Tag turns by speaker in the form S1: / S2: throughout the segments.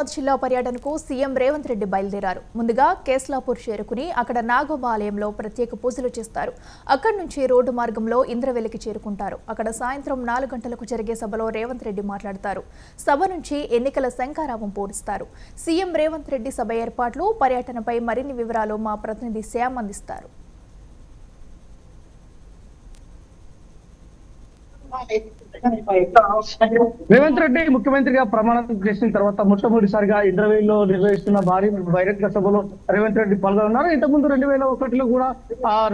S1: జిల్లా పర్యటనకు సీఎం రేవంత్ రెడ్డి బయలుదేరారు. ముందుగా కేస్లాపూర్ చేరుకుని అక్కడ నాగోబా ఆలయంలో ప్రత్యేక పూజలు చేస్తారు. అక్కడి నుంచి రోడ్డు మార్గంలో ఇంద్రవెల్లికి చేరుకుంటారు. అక్కడ సాయంత్రం 4 గంటలకు జరిగే సభలో రేవంత్ రెడ్డి మాట్లాడతారు. సభ నుంచి ఎన్నికల శంఖారావం పూరిస్తారు. సీఎం రేవంత్ రెడ్డి సభ ఏర్పాట్లు, పర్యటనపై మరిన్ని వివరాలు మా ప్రతినిధి శ్యామ్ అందిస్తారు.
S2: రేవంత్ రెడ్డి ముఖ్యమంత్రిగా ప్రమాణం చేసిన తర్వాత మొట్టమొదటిసారిగా ఇంటర్వ్యూలో నిర్వహిస్తున్న భారీ బహిరంగ సభలో రేవంత్ రెడ్డి పాల్గొన్నారు. ఇంతకుముందు 2001లో కూడా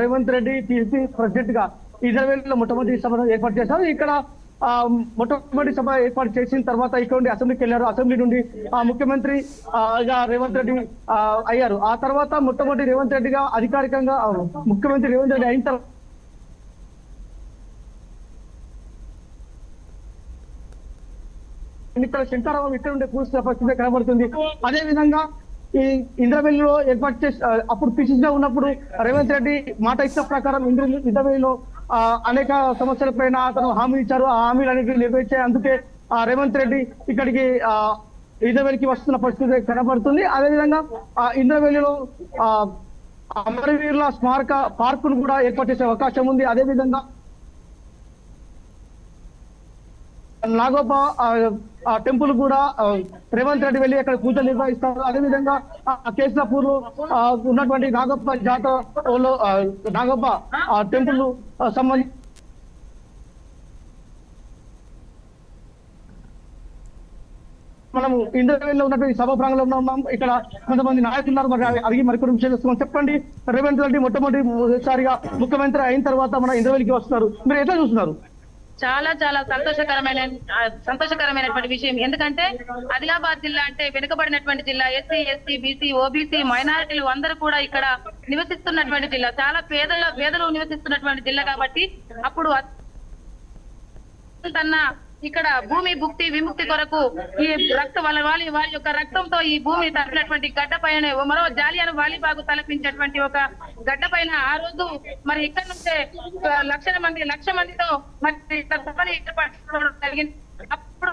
S2: రేవంత్ రెడ్డి టీపీ ప్రెసిడెంట్ గా ఇంటర్వ్యూలో మొట్టమొదటి సభను ఏర్పాటు చేశారు. ఇక్కడ మొట్టమొదటి సభ ఏర్పాటు చేసిన తర్వాత ఇక్కడ నుండి అసెంబ్లీకి వెళ్లారు. అసెంబ్లీ నుండి ముఖ్యమంత్రి రేవంత్ రెడ్డి అయ్యారు. ఆ తర్వాత మొట్టమొదటి రేవంత్ రెడ్డిగా అధికారికంగా ముఖ్యమంత్రి రేవంత్ రెడ్డి అయిన తర్వాత ఎన్నికల శంకరావం ఇక్కడ ఉండే కూర్చున్న పరిస్థితి కనబడుతుంది. అదే విధంగా ఈ ఇంద్రవెల్లిలో ఏర్పాటు చేసి అప్పుడు పిసిసిగా ఉన్నప్పుడు రేవంత్ రెడ్డి మాట ఇచ్చిన ప్రకారం ఇంద్రవెల్లిలో అనేక సమస్యలపైన అతను హామీ ఇచ్చారు. ఆ హామీలన్నింటినీ నెరవేర్చాయి. అందుకే రేవంత్ రెడ్డి ఇక్కడికి ఇంద్రవెల్లికి వస్తున్న పరిస్థితి కనబడుతుంది. అదేవిధంగా ఇంద్రవెల్లిలో అమరవీరుల స్మారక పార్కును కూడా ఏర్పాటు చేసే అవకాశం ఉంది. అదేవిధంగా నాగోబా టెంపుల్ కూడా రేవంత్ రెడ్డి వెళ్ళి అక్కడ పూజలు నిర్వహిస్తారు. అదేవిధంగా కేస్లాపూర్ లో ఉన్నటువంటి నాగోబా జాతరలో నాగోబా టెంపుల్ సంబంధించి మనము ఇంటర్వ్యూలో ఉన్నటువంటి సభ ప్రాంగణంలో ఉన్నాం. ఇక్కడ కొంతమంది నాయకులు ఉన్నారు. మరి అడిగి మరికొన్ని విషయాలు తెలుసుకున్నాం. చెప్పండి, రేవంత్ రెడ్డి మొట్టమొదటిసారిగా ముఖ్యమంత్రి అయిన తర్వాత మన ఇంటర్వ్యూకి వస్తున్నారు. మీరు ఎట్లా చూస్తున్నారు?
S3: చాలా చాలా సంతోషకరమైనటువంటి విషయం. ఎందుకంటే ఆదిలాబాద్ జిల్లా అంటే వెనుకబడినటువంటి జిల్లా. ఎస్సీ, ఎస్టీ, బీసీ, ఓబీసీ మైనారిటీలు అందరూ కూడా ఇక్కడ నివసిస్తున్నటువంటి జిల్లా. చాలా పేదలు నివసిస్తున్నటువంటి జిల్లా కాబట్టి అప్పుడు తన ఇక్కడ భూమి భుక్తి విముక్తి కొరకు ఈ వారి యొక్క రక్తంతో ఈ భూమి తప్పినటువంటి గడ్డ పైన మరో జాలియాను వాలీబాగు తలపించేటువంటి ఒక గడ్డ పైన ఆ రోజు మరి ఇక్కడ నుంచే లక్ష మందితో మరి సభని ఏర్పరచుకోవడం జరిగింది. అప్పుడు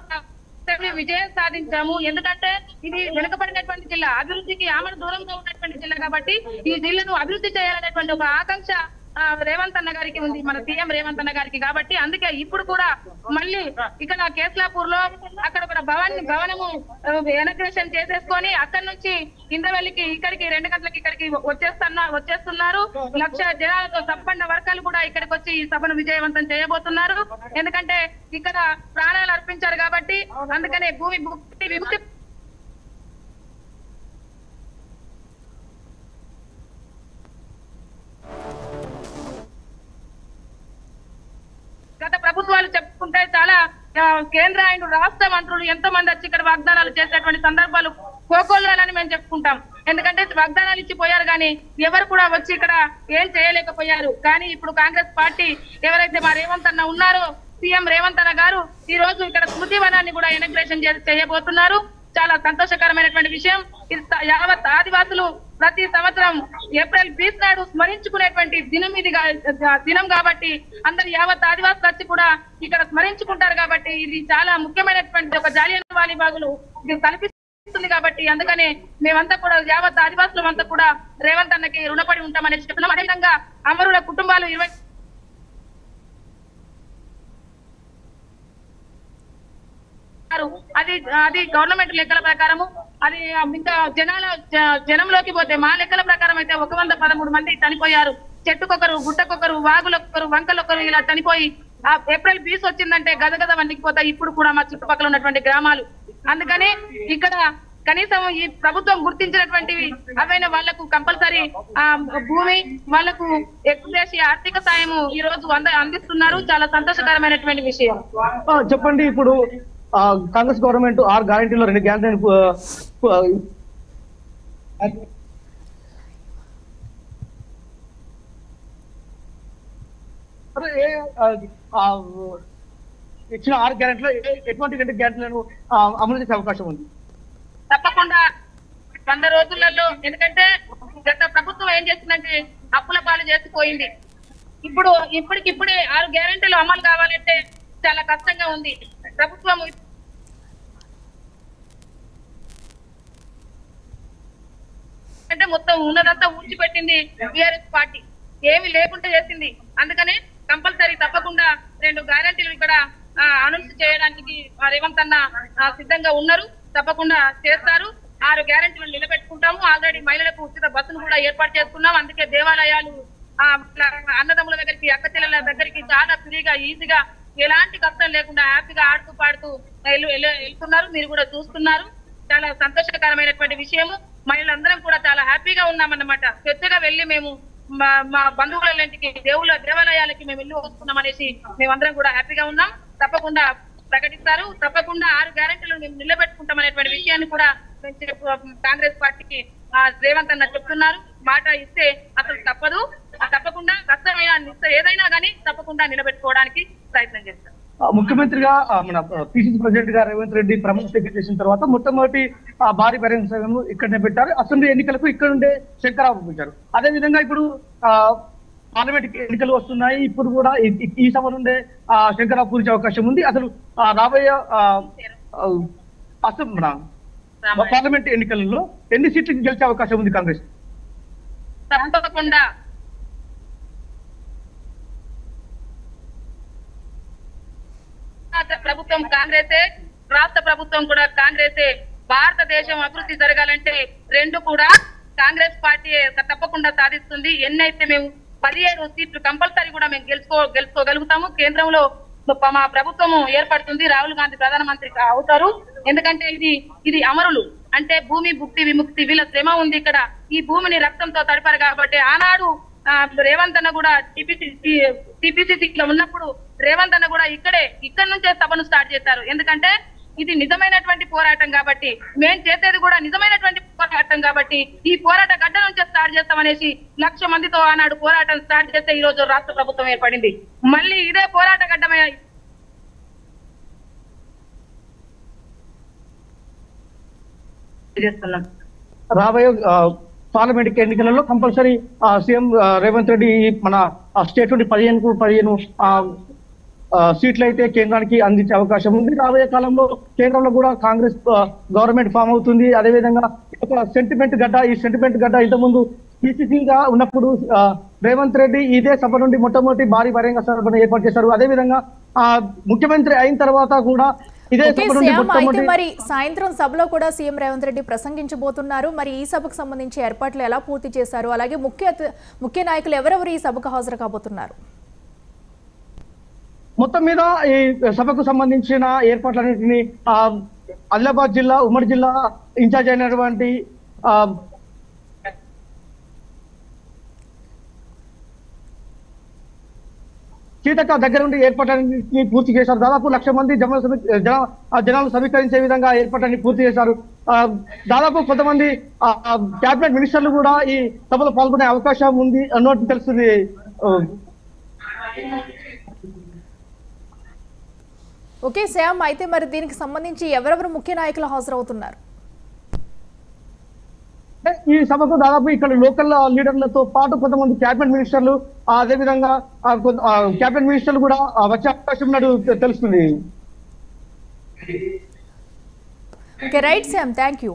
S3: విజయం సాధించాము. ఎందుకంటే ఇది వెనుకబడినటువంటి జిల్లా, అభివృద్ధికి ఆమడ దూరంగా ఉన్నటువంటి జిల్లా కాబట్టి ఈ జిల్లాను అభివృద్ధి చేయాలనేటువంటి ఒక ఆకాంక్ష రేవంత్ అన్న గారికి ఉంది, మన సీఎం రేవంత్ అన్న గారికి. కాబట్టి అందుకే ఇప్పుడు కూడా మళ్ళీ ఇక్కడ కేస్లాపూర్ లో అక్కడ ఒక భవనము ఇనాగ్రేషన్ చేసేసుకొని అక్కడి నుంచి ఇంద్రవెల్లికి ఇక్కడికి 2 గంటలకి ఇక్కడికి వచ్చేస్తున్నారు. 1,00,000 జనాలతో సంపన్న వర్గాలు కూడా ఇక్కడికి వచ్చి ఈ సభను విజయవంతం చేయబోతున్నారు. ఎందుకంటే ఇక్కడ ప్రాణాలు అర్పించారు కాబట్టి అందుకనే భూమి విముక్తి గత ప్రభుత్వాలు చెప్పుకుంటే చాలా కేంద్ర అండ్ రాష్ట్ర మంత్రులు ఎంతో మంది వచ్చి ఇక్కడ వాగ్దానాలు చేసేటువంటి సందర్భాలు కోకొల్లాలని మేము చెప్పుకుంటాం. ఎందుకంటే వాగ్దానాలు ఇచ్చిపోయారు కానీ ఎవరు కూడా వచ్చి ఇక్కడ ఏం చేయలేకపోయారు. కానీ ఇప్పుడు కాంగ్రెస్ పార్టీ ఎవరైతే మా రేవంత్ అన్న ఉన్నారో, సీఎం రేవంత్ అన్న గారు ఈ రోజు ఇక్కడ స్మృతి వనాన్ని కూడా ఇనాగ్రేషన్ చేయబోతున్నారు. చాలా సంతోషకరమైనటువంటి విషయం. ఇది యావత్ ఆదివాసులు ప్రతి సంవత్సరం ఏప్రిల్ 20 నాడు స్మరించుకునేటువంటి దినం కాబట్టి అందరు యావత్ ఆదివాసులు వచ్చి కూడా ఇక్కడ స్మరించుకుంటారు. కాబట్టి ఇది చాలా ముఖ్యమైనటువంటి ఒక జాలియన్ వాలీబాగులు ఇది కనిపిస్తుంది. కాబట్టి అందుకనే మేమంతా కూడా యావత్ ఆదివాసులు అంతా కూడా రేవంత్ అన్నకి రుణపడి ఉంటామని చెప్తున్నాం. అదేవిధంగా అమరుల కుటుంబాలు 20 అది గవర్నమెంట్ లెక్కల ప్రకారము అది ఇంకా జనంలోకి పోతే మా లెక్కల ప్రకారం అయితే 113 మంది చనిపోయారు. చెట్టుకొకరు, గుట్టకొకరు, వాగులొకరు, వంకలొకరు ఇలా చనిపోయి ఏప్రిల్ 20 వచ్చిందంటే గదగద వణికిపోతాయి ఇప్పుడు కూడా మా చుట్టుపక్కల ఉన్నటువంటి గ్రామాలు. అందుకని ఇక్కడ కనీసం ఈ ప్రభుత్వం గుర్తించినటువంటివి అవైన వాళ్లకు కంపల్సరీ భూమి వాళ్లకు ఎక్కువ ఆర్థిక సాయము ఈ రోజు అందిస్తున్నారు. చాలా సంతోషకరమైనటువంటి విషయం.
S2: చెప్పండి, ఇప్పుడు కాంగ్రెస్ గవర్నమెంట్ 6 గ్యారెంటీలో 2 గ్యారెంటీ ఇచ్చిన 6 గ్యారెంటీలో ఎటువంటి 2 గ్యారెంటీలను అమలు చేసే అవకాశం ఉంది?
S3: తప్పకుండా 100 రోజులలో. ఎందుకంటే గత ప్రభుత్వం ఏం చేస్తుందంటే అప్పుల పాలు చేసిపోయింది. ఇప్పటికిప్పుడే 6 గ్యారెంటీలు అమలు కావాలంటే చాలా కష్టంగా ఉంది. ప్రభుత్వం అంటే మొత్తం ఉన్నదంతా ఊడ్చిపెట్టింది టీఆర్ఎస్ పార్టీ, ఏమి లేకుండా చేసింది. అందుకనే కంపల్సరీ తప్పకుండా 2 గ్యారెంటీలు ఇక్కడ అనౌన్స్ చేయడానికి రేవంత్ అన్న సిద్ధంగా ఉన్నారు. తప్పకుండా చేస్తారు. 6 గ్యారెంటీలు నిలబెట్టుకుంటాము. ఆల్రెడీ మహిళలకు ఉచిత బస్సును కూడా ఏర్పాటు చేసుకున్నాం. అందుకే దేవాలయాలు అన్నదమ్ముల దగ్గరికి, అక్క చెల్లెల దగ్గరికి చాలా ఫ్రీగా, ఈజీగా, ఎలాంటి కష్టం లేకుండా హ్యాపీగా ఆడుతూ పాడుతూ వెళ్తున్నారు. మీరు కూడా చూస్తున్నారు. చాలా సంతోషకరమైనటువంటి విషయము. మహిళలందరం కూడా చాలా హ్యాపీగా ఉన్నామన్నమాట. స్వేచ్ఛగా వెళ్ళి మేము మా బంధువుల ఇంటికి, దేవాలయాలకి మేము వెళ్ళి వస్తున్నాం అనేసి మేమందరం కూడా హ్యాపీగా ఉన్నాం. తప్పకుండా ప్రకటిస్తారు. తప్పకుండా 6 గ్యారెంటీలు మేము నిలబెట్టుకుంటామనేటువంటి విషయాన్ని కూడా కాంగ్రెస్ పార్టీకి రేవంత్ అన్న చెప్తున్నారు. మాట ఇస్తే అసలు తప్పదు. తప్పకుండా కష్టమైన ఏదైనా కానీ తప్పకుండా నిలబెట్టుకోవడానికి ప్రయత్నం చేస్తారు.
S2: ముఖ్యమంత్రిగా మన పిసిసి ప్రెసిడెంట్ గా రేవంత్ రెడ్డి ప్రమాణ స్వీకారం చేసిన తర్వాత మొట్టమొదటి భారీ బహిరంగ సభను ఇక్కడనే పెట్టారు. అసెంబ్లీ ఎన్నికలకు ఇక్కడ ఉండే శంకరావు పెట్టారు. అదే విధంగా ఇప్పుడు పార్లమెంట్ ఎన్నికలు వస్తున్నాయి. ఇప్పుడు కూడా ఈ సభ నుండే శంకరావు పూరించే అవకాశం ఉంది. అసలు రాబోయే పార్లమెంట్ ఎన్నికలలో ఎన్ని సీట్లకు గెలిచే అవకాశం ఉంది కాంగ్రెస్?
S3: తప్పకుండా ప్రభుత్వం కాంగ్రెసే, రాష్ట్ర ప్రభుత్వం కూడా కాంగ్రెసే. భారతదేశం అభివృద్ధి జరగాలంటే 2 కూడా కాంగ్రెస్ పార్టీ తప్పకుండా సాధిస్తుంది. ఎన్నైతే మేము 17 సీట్లు కంపల్సరీ కూడా మేము గెలుచుకోగలుగుతాము. కేంద్రంలో మా ప్రభుత్వం ఏర్పడుతుంది. రాహుల్ గాంధీ ప్రధానమంత్రి అవుతారు. ఎందుకంటే ఇది అమరులు అంటే భూమి భుక్తి విముక్తి వీళ్ళ శ్రమ ఉంది ఇక్కడ. ఈ భూమిని రక్తంతో తడిపారు కాబట్టి ఆనాడు రేవంత్ అన్న కూడా టిపిసిసిలో ఉన్నప్పుడు రేవంత్ అన్న కూడా ఇక్కడ నుంచే సభను స్టార్ట్ చేశారు. ఎందుకంటే ఇది నిజమైనటువంటి పోరాటం కాబట్టి, మేము చేసేది కూడా నిజమైనటువంటి పోరాటం కాబట్టి ఈ పోరాట గడ్డ నుంచే స్టార్ట్ చేస్తామనేసి 1,00,000 మందితో ఆనాడు పోరాటం స్టార్ట్ చేస్తే ఈ రోజు రాష్ట్ర ప్రభుత్వం ఏర్పడింది. మళ్ళీ ఇదే పోరాట గడ్డమే చేస్తున్నాం.
S2: రాబోయే పార్లమెంట్ ఎన్నికలలో కంపల్సరీ సీఎం రేవంత్ రెడ్డి మన స్టేట్ నుండి 15 సీట్లు అయితే కేంద్రానికి అందించే అవకాశం ఉంది. రాబోయే కాలంలో కేంద్రంలో కూడా కాంగ్రెస్ గవర్నమెంట్ ఫామ్ అవుతుంది. అదేవిధంగా ఒక సెంటిమెంట్ గడ్డ, ఈ సెంటిమెంట్ గడ్డ ఇంతకుముందు పిసిసిగా ఉన్నప్పుడు రేవంత్ రెడ్డి ఇదే సభ నుండి మొట్టమొదటి భారీ బహిరంగ సభను ఏర్పాటు చేశారు. అదేవిధంగా ముఖ్యమంత్రి అయిన తర్వాత కూడా ఇదే సభ నుండి
S1: అయితే మరి సాయంత్రం సభలో కూడా సీఎం రేవంత్ రెడ్డి ప్రసంగించబోతున్నారు. మరి ఈ సభకు సంబంధించి ఏర్పాట్లు ఎలా పూర్తి చేశారు? అలాగే ముఖ్య నాయకులు ఎవరెవరు ఈ సభకు హాజరు కాబోతున్నారు?
S2: మొత్తం మీద ఈ సభకు సంబంధించిన ఏర్పాట్లన్నింటినీ ఆదిలాబాద్ జిల్లా, ఉమ్మడి జిల్లా ఇన్ఛార్జ్ అయినటువంటి సీతక్క దగ్గర నుండి ఏర్పాట్లన్నింటినీ పూర్తి చేశారు. దాదాపు 1,00,000 మంది జనాలు సమీకరించే విధంగా ఏర్పాట్లన్నీ పూర్తి చేశారు. దాదాపు కొంతమంది క్యాబినెట్ మినిస్టర్లు కూడా ఈ సభలో పాల్గొనే అవకాశం ఉంది అన్నట్టు తెలుస్తుంది.
S1: ఓకే శ్యామ్, అయితే మరి దీనికి సంబంధించి ఎవరెవరు ముఖ్య నాయకులు హాజరవుతున్నారు?
S2: ఈ సభకు దాదాపు ఇక్కడ లోకల్ లీడర్లతో పాటు కొంతమంది క్యాబినెట్ మినిస్టర్లు, అదేవిధంగా క్యాబినెట్ మినిస్టర్లు కూడా వచ్చే అవకాశం ఉన్నట్టు తెలుస్తుంది.
S1: Okay right Shyam, thank you.